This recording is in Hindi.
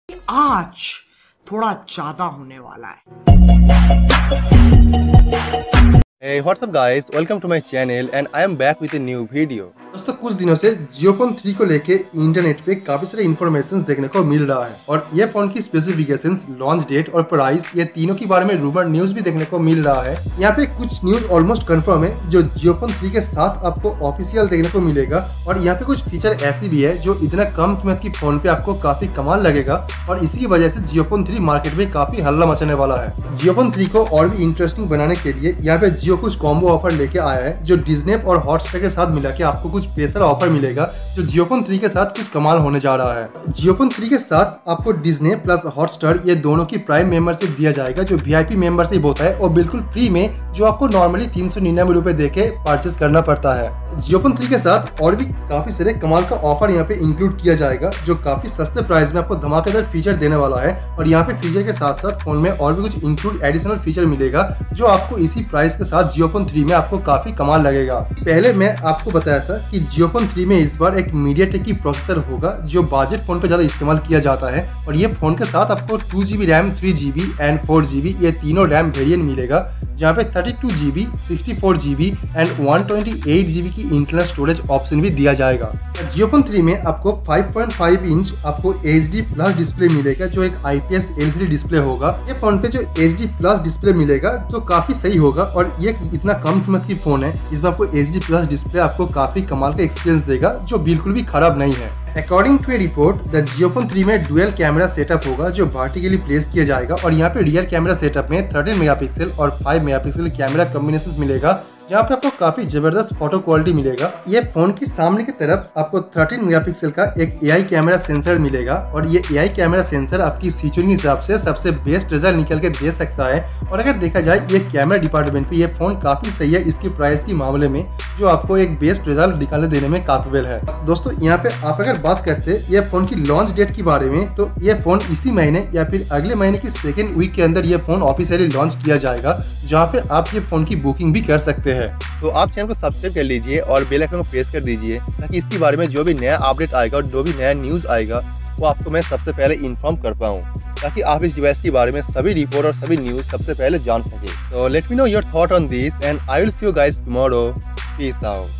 आज थोड़ा ज्यादा होने वाला है। Hey, what's up guys? Welcome to my channel and I am back with a new video. दोस्तों कुछ दिनों से जियो फोन 3 को लेके इंटरनेट पे काफी सारे इन्फॉर्मेशन देखने को मिल रहा है और ये फोन की स्पेसिफिकेशंस, लॉन्च डेट और प्राइस ये तीनों के बारे में रूमर न्यूज भी देखने को मिल रहा है। यहाँ पे कुछ न्यूज ऑलमोस्ट कंफर्म है जो जियो फोन 3 के साथ आपको ऑफिशियल देखने को मिलेगा और यहाँ पे कुछ फीचर ऐसी भी है जो इतना कम कीमत की फोन पे आपको काफी कमाल लगेगा और इसी की वजह से जियो फोन 3 मार्केट में काफी हल्ला मचाने वाला है। जियो फोन 3 को और भी इंटरेस्टिंग बनाने के लिए यहाँ पे जियो कुछ कॉम्बो ऑफर लेके आया है जो डिज्नी और हॉटस्टार के साथ मिला के आपको कुछ स्पेशल ऑफर मिलेगा जो जियो फोन 3 के साथ कुछ कमाल होने जा रहा है। जियो फोन 3 के साथ आपको डिज्नी प्लस हॉटस्टार ये दोनों की प्राइम मेंबरशिप दिया जाएगा जो वीआईपी मेंबरशिप होता है और बिल्कुल फ्री में जो आपको नॉर्मली 399 रुपए देके परचेस करना पड़ता है। जियो फोन 3 के साथ और भी काफी सारे कमाल का ऑफर यहाँ पे इंक्लूड किया जाएगा जो काफी सस्ते प्राइस में आपको धमाकेदार फीचर देने वाला है और यहाँ पे फीचर के साथ साथ फोन में और भी कुछ इंक्लूड एडिशनल फीचर मिलेगा जो आपको इसी प्राइस के साथ जियो फोन 3 में आपको काफी कमाल लगेगा। पहले मैं आपको बताया था कि जियो फोन 3 में इस बार एक मीडियाटेक की प्रोसेसर होगा जो बजट फोन पे ज्यादा इस्तेमाल किया जाता है और ये फोन के साथ आपको 2GB RAM, 3GB and 4GB ये तीनों रैम वेरिएंट मिलेगा जहाँ पे 32GB, 64GB एंड 128GB की इंटरनल स्टोरेज ऑप्शन भी दिया जाएगा। जियो फोन 3 में आपको 5.5 इंच आपको HD प्लस डिस्प्ले मिलेगा जो एक IPS LCD डिस्प्ले होगा। ये फोन पे जो HD प्लस डिस्प्ले मिलेगा जो काफी सही होगा और ये इतना कम कीमत की फोन है इसमें आपको HD प्लस डिस्प्ले आपको काफी कमाल का एक्सपीरियंस देगा जो बिल्कुल भी खराब नहीं है। According to a report the Jio phone 3 में डुअल कैमरा सेटअप होगा जो वर्टिकली प्लेस किया जाएगा और यहाँ पे रियर कैमरा सेटअप में 13 मेगापिक्सल और 5 मेगापिक्सल कैमरा कॉम्बिनेशन मिलेगा जहाँ पे आपको काफी जबरदस्त फोटो क्वालिटी मिलेगा। ये फोन की सामने की तरफ आपको 13 मेगापिक्सल का एक AI कैमरा सेंसर मिलेगा और ये AI कैमरा सेंसर आपकी सिचुएशन के हिसाब से सबसे बेस्ट रिजल्ट निकल के दे सकता है और अगर देखा जाए ये कैमरा डिपार्टमेंट पे ये फोन काफी सही है इसकी प्राइस के मामले में जो आपको एक बेस्ट रिजल्ट निकालने देने में काबिल है। दोस्तों यहाँ पे आप अगर बात करते ये फोन की लॉन्च डेट के बारे में तो ये फोन इसी महीने या फिर अगले महीने की सेकेंड वीक के अंदर ये फोन ऑफिशियली लॉन्च किया जाएगा जहाँ पे आप ये फोन की बुकिंग भी कर सकते हैं। तो आप चैनल को सब्सक्राइब कर लीजिए और बेल आइकन को प्रेस कर दीजिए ताकि इसके बारे में जो भी नया अपडेट आएगा और जो भी नया न्यूज़ आएगा वो आपको मैं सबसे पहले इन्फॉर्म कर पाऊँ ताकि आप इस डिवाइस के बारे में सभी रिपोर्ट और सभी न्यूज़ सबसे पहले जान सके। तो let me know your thought on this and I will see you guys tomorrow. Peace out.